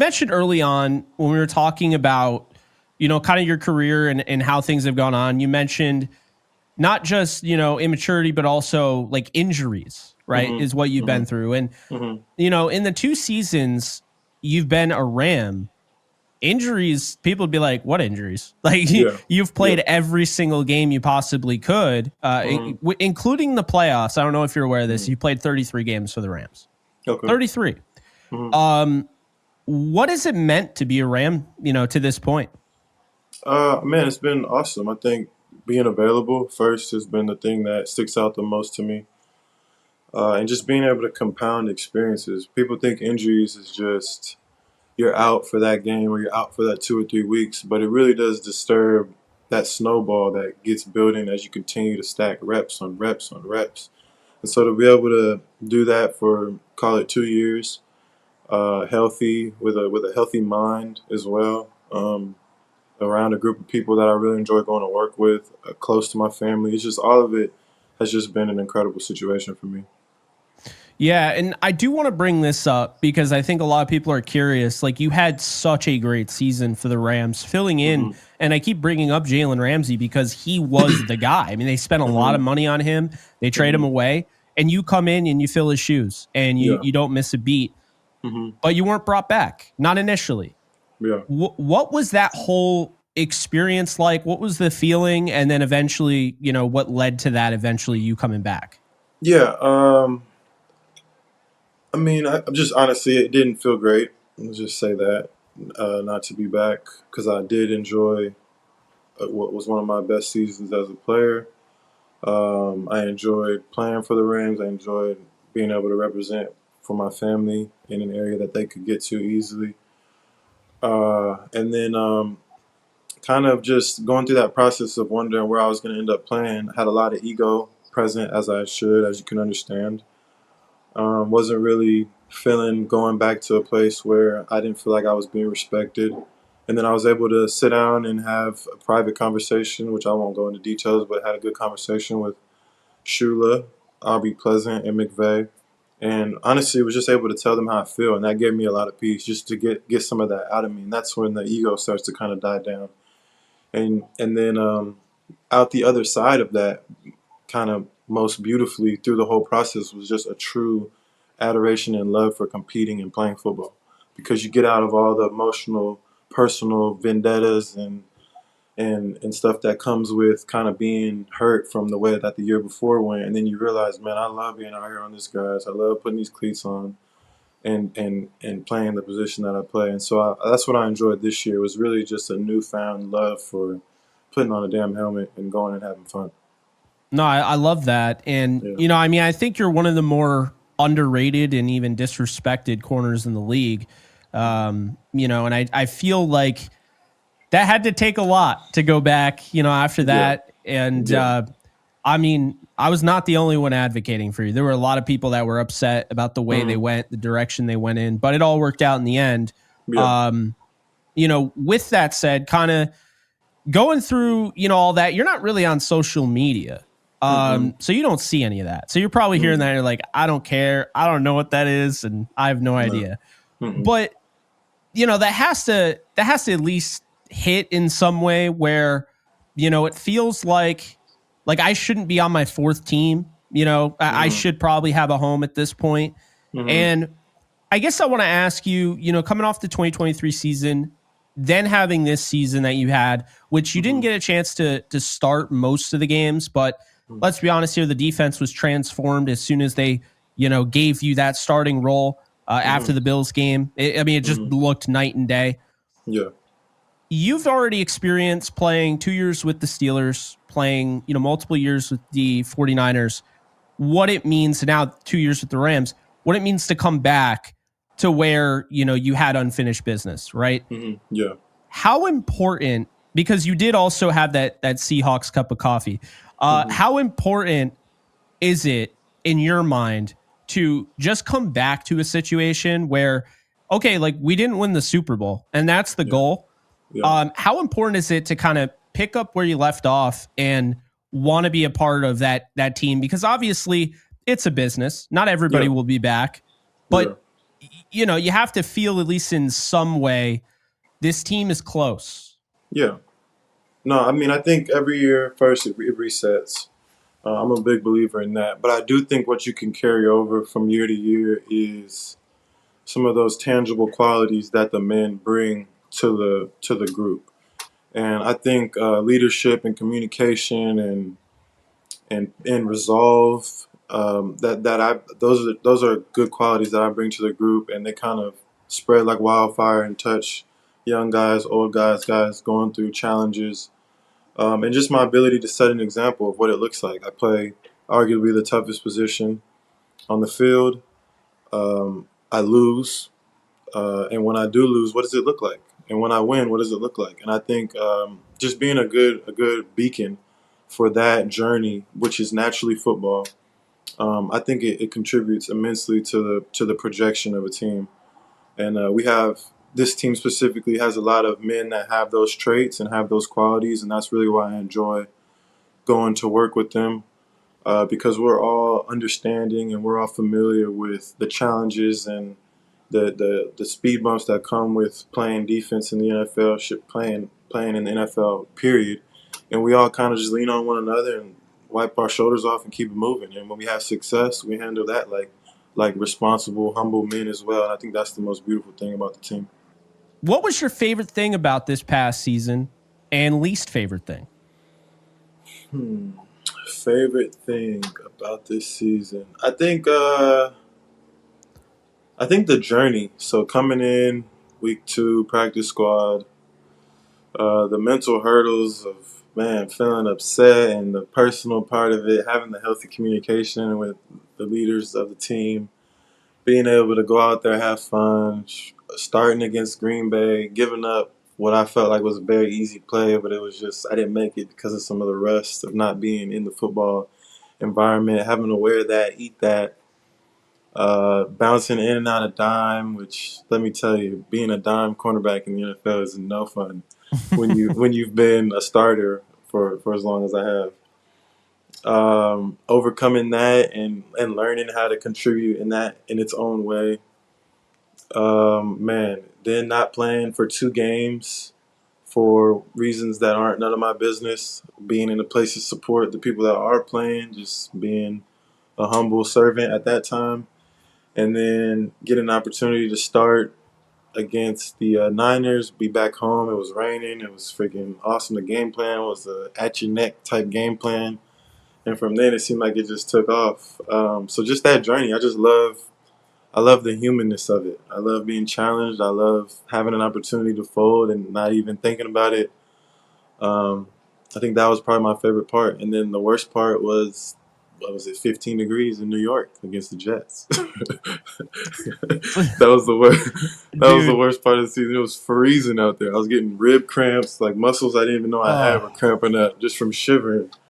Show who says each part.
Speaker 1: mentioned early on when we were talking about, kind of your career and how things have gone on, you mentioned not just, immaturity, but also like injuries, right?
Speaker 2: Mm-hmm.
Speaker 1: Is what you've been
Speaker 2: Mm-hmm.
Speaker 1: through. And,
Speaker 2: Mm-hmm.
Speaker 1: in the 2 seasons you've been a Ram, injuries, people would be like, what injuries? Like
Speaker 2: Yeah.
Speaker 1: you've
Speaker 2: Yeah.
Speaker 1: played every single game you possibly could,
Speaker 2: Mm-hmm.
Speaker 1: including the playoffs. I don't know if you're aware of this.
Speaker 2: Mm-hmm.
Speaker 1: You played 33 games for the Rams.
Speaker 2: Okay.
Speaker 1: 33.
Speaker 2: Mm-hmm.
Speaker 1: Um, what has it meant to be a Ram, to this point?
Speaker 2: Man, it's been awesome. I think being available first has been the thing that sticks out the most to me. And just being able to compound experiences. People think injuries is just you're out for that game or you're out for that 2 or 3 weeks, but it really does disturb that snowball that gets building as you continue to stack reps on reps on reps. And so to be able to do that for call it 2 years, healthy with a healthy mind as well, around a group of people that I really enjoy going to work with, close to my family. It's just all of it has just been an incredible situation for me.
Speaker 1: Yeah, and I do want to bring this up because I think a lot of people are curious. Like, you had such a great season for the Rams, filling in,
Speaker 2: Hmm.
Speaker 1: and I keep bringing up Jalen Ramsey because he was the guy. I mean, they spent a lot of
Speaker 2: Hmm.
Speaker 1: money on him. They trade him
Speaker 2: Hmm.
Speaker 1: away, and you come in and you fill his shoes, and you
Speaker 2: Yeah.
Speaker 1: you don't miss a beat.
Speaker 2: Hmm.
Speaker 1: But you weren't brought back, not initially.
Speaker 2: Yeah.
Speaker 1: What was that whole experience like? What was the feeling, and then eventually, what led to that? Eventually, you coming back.
Speaker 2: Yeah. I mean, I'm just honestly, it didn't feel great. Let's just say that, not to be back because I did enjoy what was one of my best seasons as a player. I enjoyed playing for the Rams. I enjoyed being able to represent for my family in an area that they could get to easily. And then kind of just going through that process of wondering where I was going to end up playing. I had a lot of ego present, as I should, as you can understand. Wasn't really feeling going back to a place where I didn't feel like I was being respected. And then I was able to sit down and have a private conversation, which I won't go into details, but had a good conversation with Shula, Aubrey Pleasant, and McVeigh. And honestly, was just able to tell them how I feel, and that gave me a lot of peace just to get some of that out of me. And that's when the ego starts to kind of die down. And then out the other side of that, kind of most beautifully through the whole process was just a true adoration and love for competing and playing football, because you get out of all the emotional, personal vendettas and stuff that comes with kind of being hurt from the way that the year before went, and then you realize, man, I love being out here on this grass. I love putting these cleats on and playing the position that I play. And so that's what I enjoyed this year. It was really just a newfound love for putting on a damn helmet and going and having fun.
Speaker 1: No, I love that. And,
Speaker 2: Yeah.
Speaker 1: I mean, I think you're one of the more underrated and even disrespected corners in the league. And I feel like that had to take a lot to go back, after
Speaker 2: Yeah.
Speaker 1: that. And,
Speaker 2: Yeah.
Speaker 1: I mean, I was not the only one advocating for you. There were a lot of people that were upset about the way they
Speaker 2: Mhm.
Speaker 1: went, the direction they went in, but it all worked out in the end.
Speaker 2: Yeah.
Speaker 1: Um, with that said, kind of going through, all that, you're not really on social media.
Speaker 2: Mm-mm.
Speaker 1: So you don't see any of that. So you're probably hearing
Speaker 2: Mm.
Speaker 1: that and you're like, I don't care. I don't know what that is. And I have no
Speaker 2: No.
Speaker 1: idea.
Speaker 2: Mm-mm.
Speaker 1: But, that has to at least hit in some way where, it feels like I shouldn't be on my fourth team. I
Speaker 2: Mm-hmm.
Speaker 1: should probably have a home at this point.
Speaker 2: Mm-hmm.
Speaker 1: And I guess I want to ask you, coming off the 2023 season, then having this season that you had, which you didn't
Speaker 2: Mm-hmm.
Speaker 1: get a chance to start most of the games, but let's be honest here, the defense was transformed as soon as they, gave you that starting role after
Speaker 2: Mm-hmm.
Speaker 1: the Bills game. It just
Speaker 2: Mm-hmm.
Speaker 1: looked night and day.
Speaker 2: Yeah.
Speaker 1: You've already experienced playing 2 years with the Steelers, playing, multiple years with the 49ers, what it means now, 2 years with the Rams, what it means to come back to where, you had unfinished business, right?
Speaker 2: Mm-hmm. Yeah.
Speaker 1: How important, because you did also have that Seahawks cup of coffee,
Speaker 2: Mm-hmm.
Speaker 1: how important is it in your mind to just come back to a situation where, okay, like we didn't win the Super Bowl and that's the
Speaker 2: Yeah.
Speaker 1: goal.
Speaker 2: Yeah.
Speaker 1: How important is it to kind of pick up where you left off and want to be a part of that team? Because obviously it's a business. Not everybody
Speaker 2: Yeah.
Speaker 1: will be back,
Speaker 2: Yeah.
Speaker 1: but you have to feel, at least in some way, this team is close.
Speaker 2: Yeah. No, I mean, I think every year, first, it resets. I'm a big believer in that. But I do think what you can carry over from year to year is some of those tangible qualities that the men bring to the group. And I think leadership and communication and resolve, that I those are good qualities that I bring to the group, and they kind of spread like wildfire and touch young guys, old guys, guys going through challenges, and just my ability to set an example of what it looks like. I play arguably the toughest position on the field. I lose, and when I do lose, what does it look like? And when I win, what does it look like? And I think just being a good beacon for that journey, which is naturally football, I think it contributes immensely to the projection of a team. And we have this team specifically has a lot of men that have those traits and have those qualities, and that's really why I enjoy going to work with them, because we're all understanding and we're all familiar with the challenges and the speed bumps that come with playing defense in the NFL, playing in the NFL, period. And we all kind of just lean on one another and wipe our shoulders off and keep it moving. And when we have success, we handle that like responsible, humble men as well. And I think that's the most beautiful thing about the team.
Speaker 1: What was your favorite thing about this past season and least favorite thing?
Speaker 2: Favorite thing about this season, I think the journey. So coming in week 2, practice squad, the mental hurdles of man feeling upset and the personal part of it, having the healthy communication with the leaders of the team, being able to go out there, have fun, starting against Green Bay, giving up what I felt like was a very easy play, but it was just I didn't make it because of some of the rust of not being in the football environment, having to wear that, eat that, bouncing in and out of dime. Which let me tell you, being a dime cornerback in the NFL is no fun when you've been a starter for as long as I have. Overcoming that and learning how to contribute in that in its own way. Man, then not playing for 2 games for reasons that aren't none of my business. Being in a place to support the people that are playing, just being a humble servant at that time, and then get an opportunity to start against the Niners. Be back home. It was raining. It was freaking awesome. The game plan was a at your neck type game plan, and from then it seemed like it just took off. So just that journey, I love the humanness of it. I love being challenged. I love having an opportunity to fold and not even thinking about it. Um, I think that was probably my favorite part. And then the worst part was, what was it, 15 degrees in New York against the Jets. That was the worst. That was the
Speaker 1: Dude,
Speaker 2: worst part of the season. It was freezing out there. I was getting rib cramps, like muscles I didn't even know I had
Speaker 1: oh,
Speaker 2: were cramping up just from shivering.